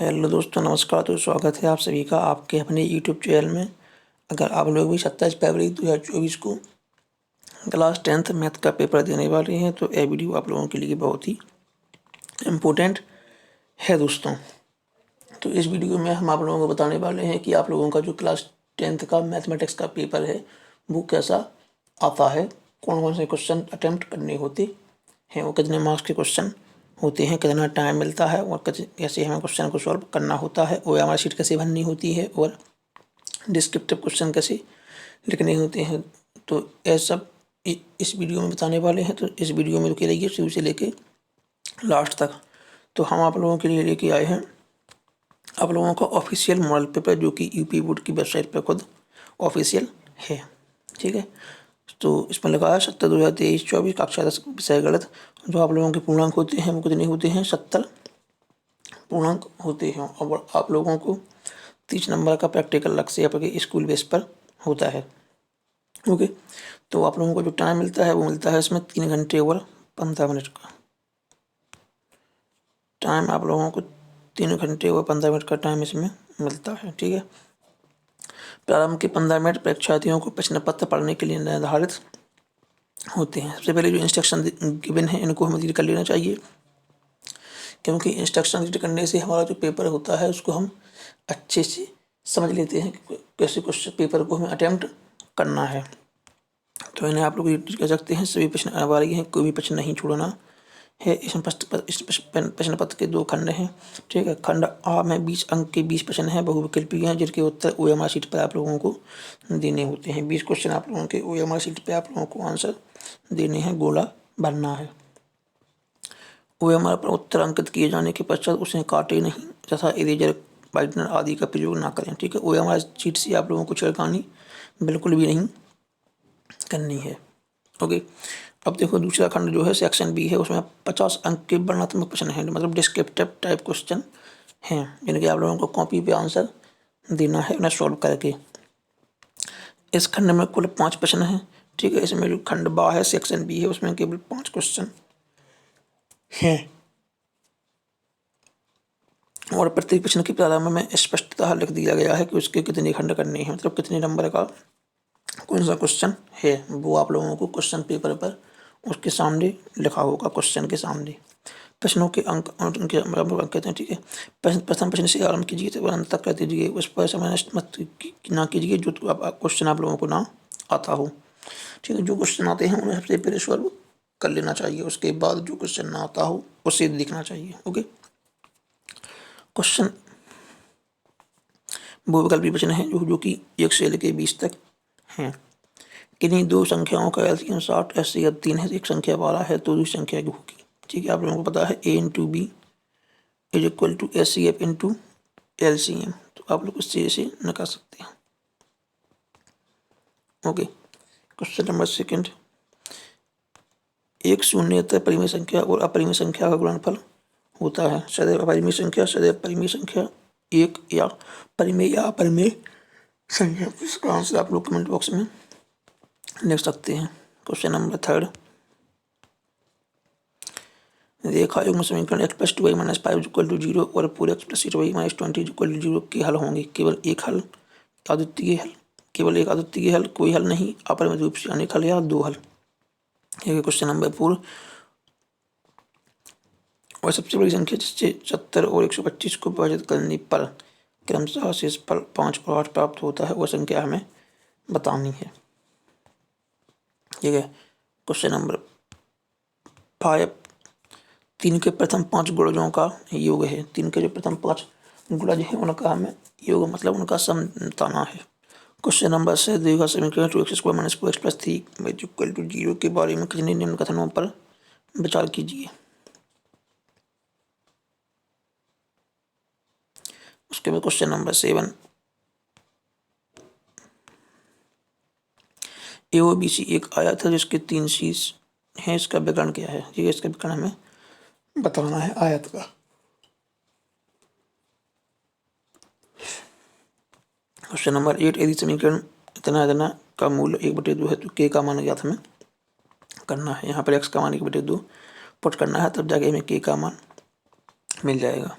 Hello दोस्तों, नमस्कार। तो स्वागत है आप सभी का आपके अपने यूट्यूब चैनल में। अगर आप लोग भी 27 फरवरी 2024 को क्लास 10th मैथ का पेपर देने वाले हैं तो यह वीडियो आप लोगों के लिए बहुत ही इम्पोर्टेंट है दोस्तों। तो इस वीडियो में हम आप लोगों को बताने वाले हैं कि आप लोगों का जो क्लास 10th का मैथमेटिक्स का पेपर है वो कैसा आता है, कौन कौन से क्वेश्चन अटेम्प्ट करने होते हैं, वो कितने मार्क्स के क्वेश्चन होते हैं, कितना टाइम मिलता है और कैसे हमें क्वेश्चन को सॉल्व करना होता है, और हमारी शीट कैसे भरनी होती है और डिस्क्रिप्टिव क्वेश्चन कैसे लिखने होते हैं। तो यह सब इस वीडियो में बताने वाले हैं। तो इस वीडियो में रुके रहिए शुरू से लेके लास्ट तक। तो हम आप लोगों के लिए लेके आए हैं आप लोगों का ऑफिशियल मॉडल पेपर, जो कि यूपी बोर्ड की वेबसाइट पर खुद ऑफिशियल है। ठीक है, तो इसमें लगा है 70/2023 कक्षा 10 विषय गणित। जो आप लोगों के पूर्णांक होते हैं वो कितने होते हैं? 70 पूर्णांक होते हैं। और आप लोगों को 30 नंबर का प्रैक्टिकल अलग से आपके स्कूल बेस पर होता है। ओके, तो आप लोगों को जो टाइम मिलता है वो मिलता है इसमें 3 घंटे और 15 मिनट का टाइम। आप लोगों को 3 घंटे और 15 मिनट का टाइम इसमें मिलता है। ठीक है, प्रारंभ के 15 मिनट परीक्षार्थियों को प्रश्न पत्र पढ़ने के लिए निर्धारित होते हैं। सबसे पहले जो इंस्ट्रक्शन गिवन है इनको हमें रीड कर लेना चाहिए, क्योंकि इंस्ट्रक्शन रीड करने से हमारा जो पेपर होता है उसको हम अच्छे से समझ लेते हैं कि कैसे क्वेश्चन पेपर को हमें अटेम्प्ट करना है। तो इन्हें आप लोग रीड कर सकते हैं। सभी प्रश्न अनिवार्य हैं, कोई भी प्रश्न नहीं छोड़ना है। इसमें प्रश्न पत्र के 2 खंड हैं। ठीक है, खंड आ में 20 अंक के 20 प्रश्न हैं बहुविकल्पीय हैं, जिनके उत्तर ओएमआर शीट पर आप लोगों को देने होते हैं। 20 क्वेश्चन आप लोगों के ओएमआर शीट पर आप लोगों को आंसर देने हैं, गोला भरना है। ओएमआर पर उत्तर अंकित किए जाने के पश्चात उसे काटे नहीं तथा इरेजर, वाइटनर आदि का प्रयोग ना करें। ठीक है, ओएमआर शीट से आप लोगों को छिड़कानी बिल्कुल भी नहीं करनी है। ओके, अब देखो दूसरा खंड जो है सेक्शन बी है, उसमें 50 अंक के वर्णनात्मक प्रश्न हैं, मतलब डिस्क्रिप्टिव टाइप क्वेश्चन हैं, जिनके आप लोगों को कॉपी पे आंसर देना है उन्हें सॉल्व करके। इस खंड में कुल 5 प्रश्न हैं। ठीक है, इसमें जो खंड बा है सेक्शन बी है उसमें केवल 5 क्वेश्चन हैं, और प्रत्येक प्रश्न के प्रारंभ में स्पष्टतः लिख दिया गया है कि उसके कितने खंड करने हैं, मतलब कितने नंबर का कौन सा क्वेश्चन है, वो आप लोगों को क्वेश्चन पेपर पर उसके सामने लिखा होगा। क्वेश्चन के सामने प्रश्नों के अंक और उनके बराबर अंक कहते हैं। ठीक है, प्रथम प्रश्न से आरंभ कीजिए तो अंत तक कर दीजिए, उस पर समय नष्ट मत ना कीजिए जो क्वेश्चन आप लोगों को ना आता हो। ठीक है, जो क्वेश्चन आते हैं उन्हें सबसे पहले सॉल्व कर लेना चाहिए, उसके बाद जो क्वेश्चन ना आता हो उसे देखना चाहिए। ओके, क्वेश्चन बहुविकल्पी प्रश्न है जो कि 1 से लेकर 20 तक हैं। किन्हीं 2 संख्याओं का एलसीएम 60 80 या 3 है, एक संख्या 12 है तो दूसरी संख्या क्या होगी? ठीक है, आप लोगों को पता है a into b is equal to HCF into LCM, तो आप लोग इससे ऐसे निकाल सकते हैं। ओके, क्वेश्चन नंबर सेकंड, एक शून्यतः परिमेय संख्या और अपरिमेय संख्या का गुणनफल होता है। सदैव अपरिमेय संख्या, सदैव परिमेय संख्या, एक या परिमेय या अपरिमेय संख्या। इसका आंसर आप लोग कमेंट बॉक्स में लिख सकते हैं। क्वेश्चन नंबर थर्ड, रेखा युग्म समीकरण x + 2y - 5 = 0 और 4x + 8y - 20 = 0 के हल होंगे। केवल एक हल, अद्वितीय हल, केवल एक अद्वितीय हल, कोई हल नहीं, अपरिमित रूप से अनेक हल या 2 हल। क्वेश्चन नंबर 4, और सबसे बड़ी संख्या जिससे 70 और 125 को विभाजित करने पर क्रमशः शेषफल 5 और 8 प्राप्त होता है, वह संख्या हमें बतानी है। ठीक है, क्वेश्चन नंबर 5, 3 के प्रथम 5 गुणजों का योग है। 3 के जो प्रथम 5 गुणज हैं उनका हमें योग, मतलब उनका सम बताना है। क्वेश्चन नंबर 6, द्विघात समीकरण 2x² - 4x + 3 = 0 के बारे में कितने निम्न कथनों पर विचार कीजिए। उसके बाद क्वेश्चन नंबर 7, AOBC एक आयत है जिसके 3 शीर्ष हैं, इसका विकर्ण क्या है? ठीक है, इसका विकर्ण हमें बताना है आयत का। क्वेश्चन नंबर 8, यदि समीकरण इतना इतना का मूल्य 1/2 है तो k का मान ज्ञात हमें करना है। यहाँ पर x का मान 1/2 पुट करना है, तब जाके हमें k का मान मिल जाएगा।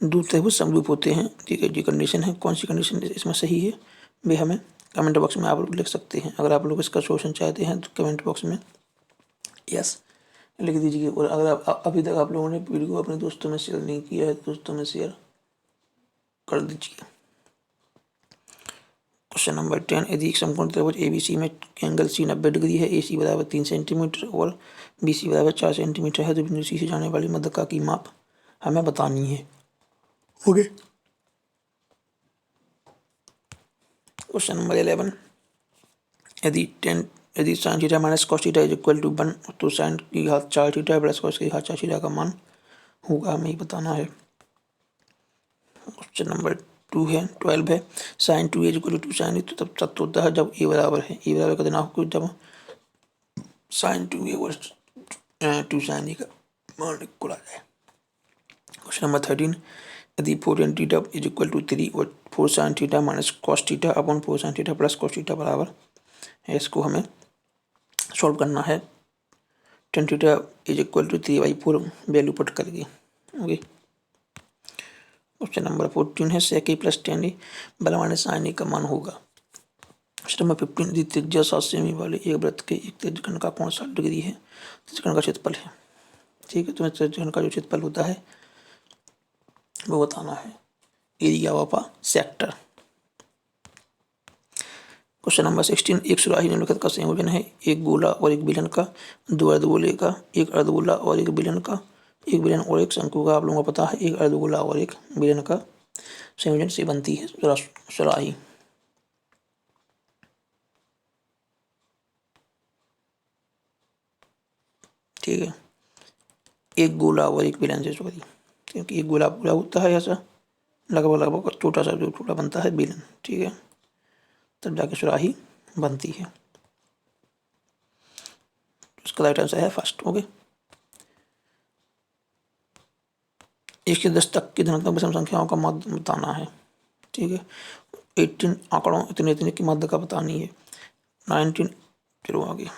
दूसरे वो समरूप होते हैं। ठीक है, ये कंडीशन है। कौन सी कंडीशन इसमें सही है वे हमें कमेंट बॉक्स में आप लोग लिख सकते हैं। अगर आप लोग इसका सोल्यूशन चाहते हैं तो कमेंट बॉक्स में यस लिख दीजिए। और अगर आप अभी तक आप लोगों ने वीडियो को अपने दोस्तों में शेयर नहीं किया है तो दोस्तों में शेयर कर दीजिए। क्वेश्चन नंबर 10, यदि एक समकोण त्रिभुज ABC में एंगल C 90 डिग्री है, AC बराबर 3 सेंटीमीटर और BC बराबर 4 सेंटीमीटर है, तो बिंदु C से जाने वाली मध्यका की माप हमें बतानी है। ओके। क्वेश्चन नंबर 11, यदि sine theta minus cos theta is equal to 1 तो साइन की घात 4 थीटा प्लस कॉस की घात 4 थीटा का मान होगा, हमें ही बताना है। क्वेश्चन नंबर 2 है 12 है, sine 2 is equal to sine तो तब तक होता है जब ए बराबर है, ए बराबर का देना आपको जब साइन 2 और 2 साइन का मान इक्वल आ जाए। क्वेश्चन नंबर 13, यदि 4 tan theta is equal to 3 और 4 sine theta minus cos theta upon 4 sine theta plus cos theta बराबर है, इसको हमें सॉल्व करना है। tan theta is equal to 3/4 value put करके। ओके। क्वेश्चन नंबर 14 है, sec a plus tan a बल माइनस sin a का मान होगा। क्वेश्चन नंबर 15, यदि त्रिज्या 7 सेमी वाले एक वृत्त के एक त्रिज्यखंड का कोण 60 डिग्री है, त्रिज्यखंड का क्षेत्रफल है। ठीक है, तो त्रिज्यखंड का जो क्षेत्रफल होता है वो बताना है, area of a sector. Question number 16, एक सुराही निम्नलिखित का संयोजन है, एक गोला और एक बेलन का, दो अर्धगोले का, एक अर्धगोला और एक बेलन का, एक बेलन और एक शंकु का। आप लोगों को पता है एक अर्धगोला और एक बेलन का संयोजन से बनती है सुराही। ठीक है, एक गोला और एक बेलन से, सॉरी, क्योंकि एक गोला पूरा होता है ऐसा लगभग लगभग छोटा सा जो टुकड़ा बनता है बेलन। ठीक है, तब जाके सुराही बनती है। इसका राइट आंसर है फर्स्ट। ओके। 1 से 10 तक की धनात्मक विषम संख्याओं का मध्य बताना है। ठीक है, 18 आंकड़ों इतने इतने की मध्य का बतानी है। 19 चलो आगे,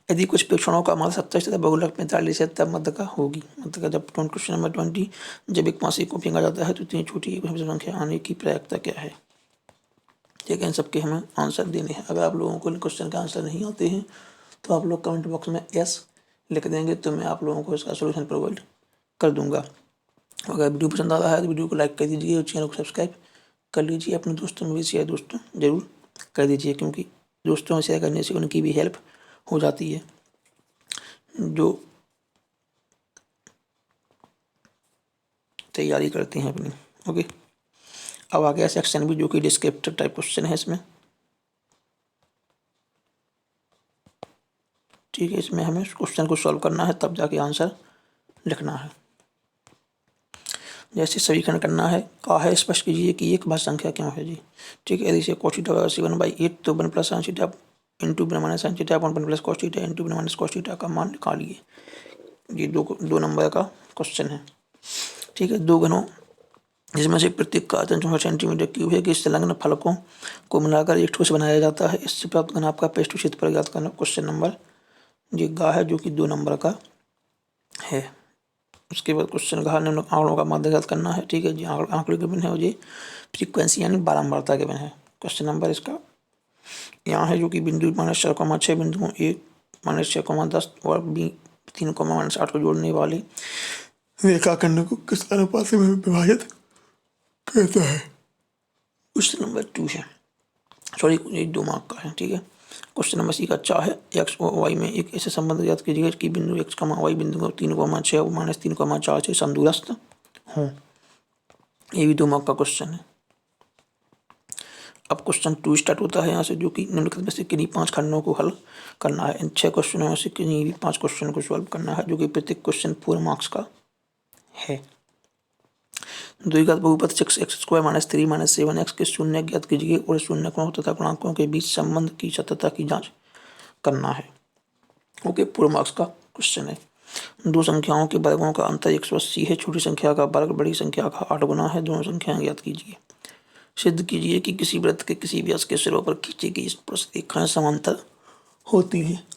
यदि कुछ प्रेक्षणों का मान 27 तथा बहुलक 45 है तब मध्य का होगी। मध्य का जब क्वेश्चन नंबर 20, जब एक मासी को फेंका जाता है तो इतनी छोटी एक विषम संख्या आने की प्रायिकता क्या है। ठीक है, इन सबके हमें आंसर देने हैं। अगर आप लोगों को इन क्वेश्चन के आंसर नहीं आते हैं तो आप लोग कमेंट बॉक्स में यस लिख देंगे तो मैं आप लोगों को इसका सोल्यूशन प्रोवाइड कर दूंगा। अगर वीडियो पसंद आ रहा है तो वीडियो को लाइक कर दीजिए और चैनल को सब्सक्राइब कर लीजिए। अपने दोस्तों में भी शेयर दोस्तों जरूर कर दीजिए, क्योंकि दोस्तों में शेयर करने से उनकी भी हेल्प हो जाती है जो तैयारी करते हैं अपनी। ओके, अब आ गया सेक्शन भी, जो कि डिस्क्रिप्टिव टाइप क्वेश्चन है इसमें। ठीक है, इसमें हमें क्वेश्चन को सॉल्व करना है तब जाके आंसर लिखना है। जैसे समीकरण करना है, कहा है स्पष्ट कीजिए कि एक भाज्य संख्या क्यों है जी। ठीक है, यदि से cos थीटा बराबर 7/8 तो 1 plus sin theta into 1 minus sin theta upon 1 plus cos theta into 1 minus cos theta का मान निकालिए। ये दो नंबर का क्वेश्चन है। ठीक है, दो घनों जिसमें से प्रत्येक का आयतन 64 सेंटीमीटर क्यूब है कि संलग्न फलकों को मिलाकर एक ठोस बनाया जाता है, इससे प्राप्त घन आपका पेस्ट क्षेत्रफल ज्ञात करना। क्वेश्चन नंबर ये गा है जो कि 2 नंबर का है। उसके बाद क्वेश्चन कहा निम्न आंकड़ों का माध्य ज्ञात करना है। ठीक है जी, आंकड़े गिवन है और ये फ्रीक्वेंसी यानी बारंबारता गिवन है। क्वेश्चन नंबर इसका यहाँ है जो कि बिंदु -4,6 बिंदुओं A -6,10 और B 3,-8 को जोड़ने वाले रेखाखंड को किस अनुपात में विभाजित कहता है। क्वेश्चन नंबर 2 है, सॉरी ये 2 मार्क का है। ठीक है, क्वेश्चन नंबर सी का अच्छा है, एक्स और वाई में एक ऐसे संबंध ज्ञात कीजिएगा कि बिंदु एक्स कमा वाई बिंदु 3,6 और -3,4 से समदूरस्थ हों। ये भी 2 मार्क का क्वेश्चन है। अब क्वेश्चन 2 स्टार्ट होता है यहाँ से, जो कि निम्नलिखित में से किन्हीं 5 खंडों को हल करना है। इन 6 क्वेश्चनों में से किन्हीं भी 5 क्वेश्चन को सॉल्व करना है, जो कि प्रत्येक क्वेश्चन 4 मार्क्स का है। द्विघात बहुपद 6x² -3 -7x के शून्य ज्ञात कीजिए और शून्य कोणों तथा गुणांकों के बीच संबंध की सत्यता की जांच करना है। ओके, 4 मार्क्स का क्वेश्चन है। दो संख्याओं के वर्गों का अंतर 180 है, छोटी संख्या का वर्ग बड़ी संख्या का 8 गुना है, दोनों संख्याएं ज्ञात कीजिए। सिद्ध कीजिए कि किसी वृत्त के किसी व्यास के सिरों पर खींची गई स्पर्श रेखाएं समांतर होती हैं।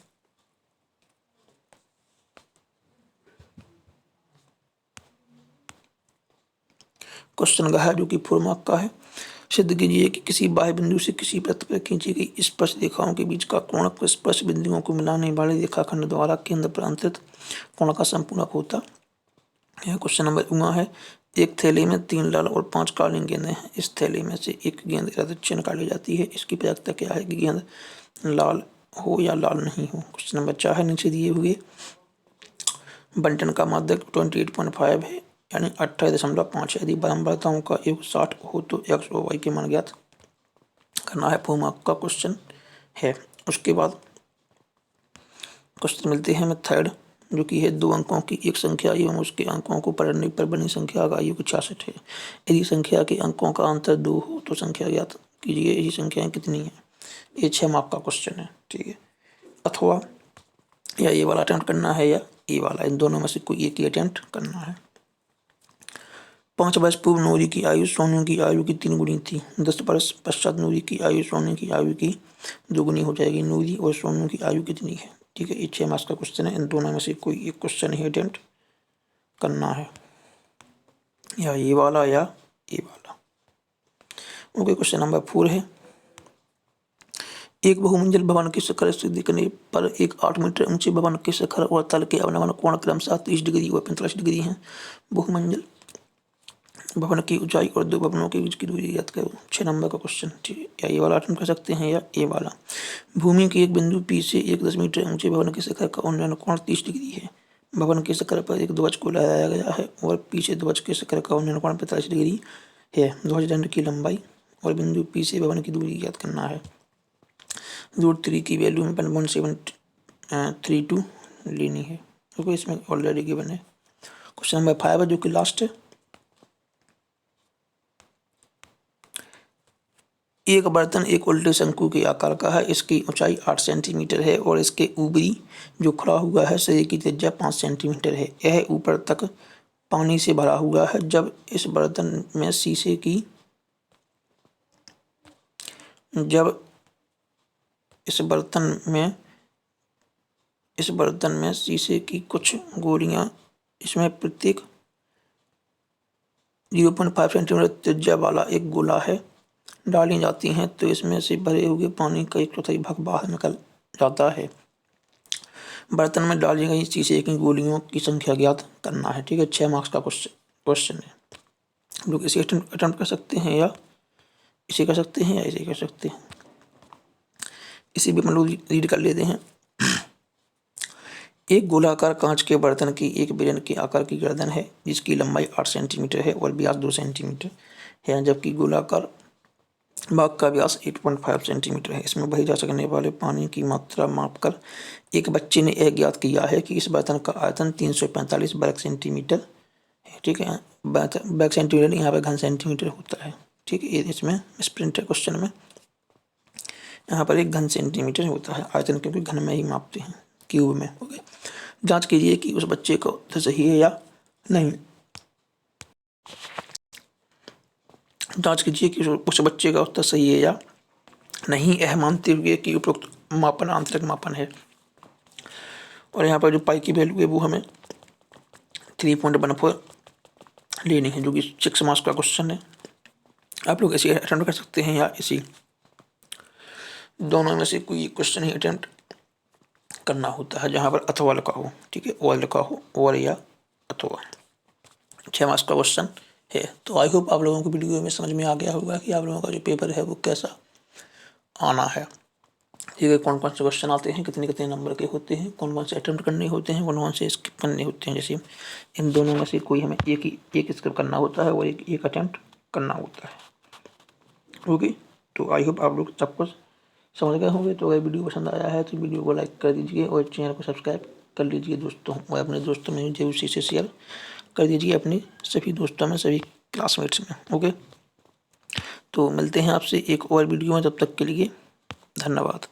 क्वेश्चन का है जो कि 4 मार्क का है। सिद्ध कीजिए कि किसी बाह्य बिंदु से किसी वृत्त पर खींची गई स्पर्श रेखाओं के बीच का कोण स्पर्श बिंदुओं को मिलाने वाले रेखाखंड द्वारा केंद्र पर अंतरित कोण का संपूर्णक होता है। क्वेश्चन नंबर 1 है, एक थैली में 3 लाल और 5 काली गेंदें हैं। इस थैली में से एक गेंद रदक्षिण काटी जाती है। इसकी प्रायिकता क्या है कि गेंद लाल हो या लाल नहीं हो। क्वेश्चन नंबर 4 है, नीचे दिए हुए बंटन का माध्यक 28.5 है यानी 28.5 है। यदि बारंबारताओं का योग 60 हो तो x और y के मान ज्ञात करना है। 4 मार्क का क्वेश्चन है। उसके बाद क्वेश्चन मिलते हैं मेथड जो कि है 2 अंकों की एक संख्या एवं उसके अंकों को पढ़ने पर बनी संख्या का योग 66 है। यदि संख्या के अंकों का अंतर 2 हो तो संख्या ज्ञात कीजिए, यही संख्याएं कितनी है। ये 6 मार्क का क्वेश्चन है, ठीक है। अथवा या ये वाला अटेम्प्ट करना है या ये वाला, इन दोनों में से कोई एक ही अटेम्प्ट करना है। 5 वर्ष पूर्व नूरी की आयु सोनू की आयु की 3 गुनी थी। 10 वर्ष पश्चात नूरी की आयु सोनू की आयु की 2 गुनी हो जाएगी। नूरी और सोनू की आयु कितनी है, ठीक है। ये 6 मार्क्स का क्वेश्चन है। इन दोनों में से कोई एक क्वेश्चन ही अटेम्प्ट करना है, या ये वाला या ये वाला। ओके, क्वेश्चन नंबर 4 है, एक बहुमंजिल भवन की शिखर स्थिति करने पर एक 8 मीटर ऊंचे भवन के शिखर और तल के अवनमन कोण क्रमशः 30 डिग्री व 45 डिग्री हैं। बहुमंजिल भवन की ऊंचाई और 2 भवनों के बीच की दूरी ज्ञात करो। 6 नंबर का क्वेश्चन, ठीक है। या ये वाला अटेम्प्ट कर सकते हैं या ये वाला। भूमि के एक बिंदु P से एक 10 मीटर ऊंचे भवन के शिखर का उन्नयन कोण 30 डिग्री है। भवन के शिखर पर एक ध्वज को लहराया गया है और पीछे ध्वज के शिखर का उन्नयन कोण 45 डिग्री है। ध्वज दंड की लंबाई और बिंदु P से भवन की दूरी ज्ञात करना है। √3 की वैल्यू में 1.732 लेनी है, क्योंकि इसमें ऑलरेडी गिवन है। क्वेश्चन नंबर 5 है जो कि लास्ट है। एक बर्तन एक उल्टे शंकु के आकार का है। इसकी ऊंचाई 8 सेंटीमीटर है और इसके ऊपरी जो खड़ा हुआ है शरीर की त्रिज्या 5 सेंटीमीटर है। यह ऊपर तक पानी से भरा हुआ है। जब इस बर्तन में शीशे की कुछ गोलियां, इसमें प्रत्येक 0.5 सेंटीमीटर त्रिज्या वाला एक गोला है, डाली जाती हैं तो इसमें से भरे हुए पानी का 1/4 भाग बाहर निकल जाता है। बर्तन में डाली गई शीशे की गोलियों की संख्या ज्ञात करना है, ठीक है। 6 मार्क्स का क्वेश्चन है। लोग इसे अटेम्प्ट कर सकते हैं या इसे कर सकते हैं या इसे कर सकते हैं। इसे भी हम लोग रीड कर लेते हैं। एक गोलाकार कांच के बर्तन की एक बिरन के आकार की गर्दन है जिसकी लंबाई 8 सेंटीमीटर है और व्यास 2 सेंटीमीटर है, जबकि गोलाकार भाग का व्यास 8.5 सेंटीमीटर है। इसमें बही जा सकने वाले पानी की मात्रा मापकर एक बच्चे ने यह ज्ञात किया है कि इस बर्तन का आयतन 345 वर्ग सेंटीमीटर है, ठीक है। वर्ग सेंटीमीटर यहाँ पर घन सेंटीमीटर होता है, ठीक है। ये इसमें मिसप्रिंट है क्वेश्चन में, यहाँ पर एक घन सेंटीमीटर होता है आयतन, क्योंकि घन में ही मापते हैं, क्यूब में। ओके, जांच कीजिए कि उस बच्चे को उत्तर सही है या नहीं। जांच कीजिए कि उस बच्चे का उत्तर सही है या नहीं, यह मानते हुए कि उपरोक्त मापन आंतरिक मापन है। और यहाँ पर जो पाई की वैल्यू है वो हमें 3.14 लेनी है, जो कि 6 मार्क्स का क्वेश्चन है। आप लोग इसे अटेम्प्ट कर सकते हैं या इसी, दोनों में से कोई क्वेश्चन ही अटेम्प्ट करना होता है जहाँ पर अथवा लिखा हो, ठीक है। और लिखा हो और या अथवा। 6 मार्क्स का क्वेश्चन है। तो आई होप आप लोगों को वीडियो में समझ में आ गया होगा कि आप लोगों का जो पेपर है वो कैसा आना है, ठीक है। कौन कौन से क्वेश्चन आते हैं, कितने कितने नंबर के होते हैं, कौन कौन से अटेम्प्ट करने होते हैं, कौन कौन से स्किप करने होते हैं। जैसे इन दोनों में से कोई हमें एक स्किप करना होता है और एक अटेम्प्ट करना होता है। ओके, तो आई होप आप लोग सब कुछ समझ गए होंगे। तो अगर वीडियो पसंद आया है तो वीडियो को लाइक कर दीजिए और चैनल को सब्सक्राइब कर लीजिए दोस्तों, और अपने दोस्तों में जरूर से शेयर कर दीजिए, अपने सभी दोस्तों में, सभी क्लासमेट्स में। ओके, तो मिलते हैं आपसे एक और वीडियो में, तब तक के लिए धन्यवाद।